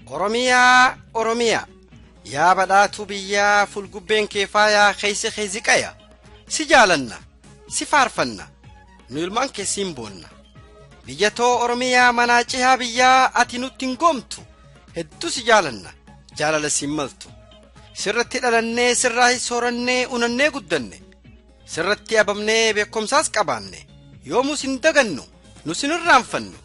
Oromiyaa Oromiyaa yaa badhaatu biyyaa fulgubbeen kee faayaa keeyse keeziqaya si jaalanna si faarfanna nu ilmaan kee siin boonna biyyatoo Oromiyaa manaacihaa biyyaa ati nutti hin goomtu hedduu si jaalanna jaalala siin maltu sirratti dhalannee sirraa soorannee unannee guddanne sirratti abamnee beekumsaas qabaanne yoomus hin dagannu nu sin irraanfannu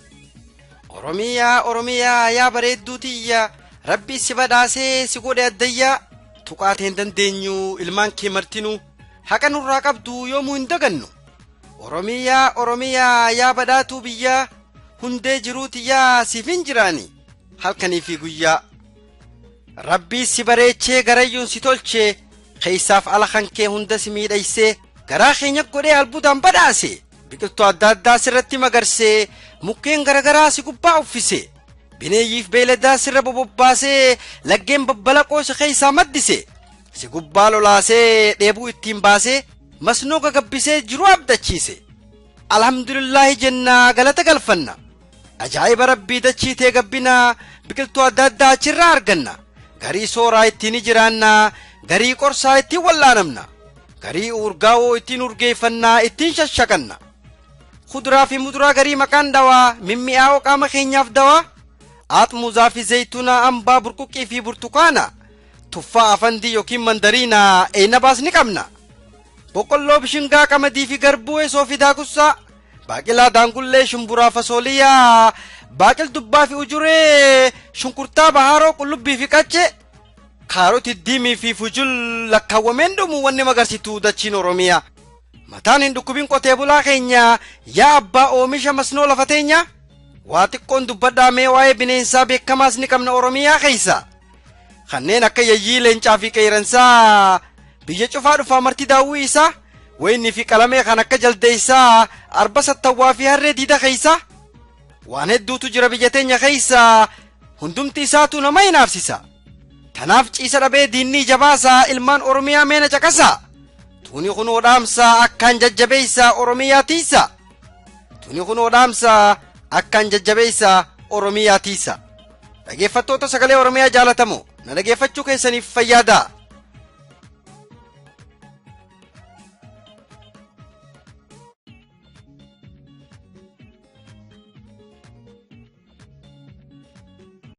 Oromiyaa Oromiyaa yaa bareedduutiyya Rabbi si badhaasee si godhe addayyaa tuqaateen dandeenyu ilmaan kee martinu haqa nurraa qabdu yoomuu hin dagannu Oromiyaa Oromiyaa yaa badhaatu biyyaa hundee jiruutiyyaa siif hin jiraani halkanii fi guyyaa Rabbi si bareechee garayyuun si tolchee keessaaf ala kan kee hunda si miidhaysee garaa keenya godhee albuudaan badhaase biqiltuu adda addaa sirratti magarsee mukkeen garagaraa si gubbaa uffise bineeyyiif beeladaa sirra bobobbaasee laggeen babbalaqoo si keessaa maddise si gubbaa lolaasee dheebuu ittiin baasee masnoo gagabbisee jiru abdachiise alhamdulillahi jennaa galata galfanna ajaa'iba rabbii dachiitee gabbinaa biqiltuu adda addaa achirraa arganna garii sooraa ittiin jiraannaa garii qorsaa ittiin wallaanamna garii urgaawoo ittiin urgeeffannaa ittiin shashaqanna خضرا في مدرا غري مكان دوا ممي آو قام خينياف دوا آتموزا في زيتونا أمبا بركوكي في برتقانا تفا أفندي يوكي مندرينا اينا باس نكمنا بقلو بشنگا كمدي في غربوه سوفي داكسا باقلا دانگولي شمبورا فسوليا باقل دبا في اجوري شنكرتا بحارو قلوبي في كاچه خارو تديمي في فجل لكاومندو مواني مغرسيتو دچين روميا Mataan hin dhukkubin qotee bulaa keenya yaa abbaa oomisha masnoo lafa teenya waa xiqqoon dubbadhaa mee waa'ee bineensaa beekamaas ni qabna Oromiyaa keessa kanneen akka yayyii leencaa fi qeeransaa biyya cufaa dhufaa marti daawwii isaa wayinni fi qalamee kan akka jaldeessaa arba sattawwaa fi harree diida keessa waan hedduutu jira biyya teenya keessa hundumti isaatu nama hinaafsisa tanaaf ciisa dhabee diinni jabaasaa ilmaan Oromiyaa meena caqasa Tuni kuno damsa akkan jajjabeessa Oromiyaatiisa Tuni kuno damsa akkan jajjabeessa Oromiyaatiisa Dhageeffattoota sagalee Oromiyaa jaalatamoo na dhageeffachuu keessaniif fayyadaa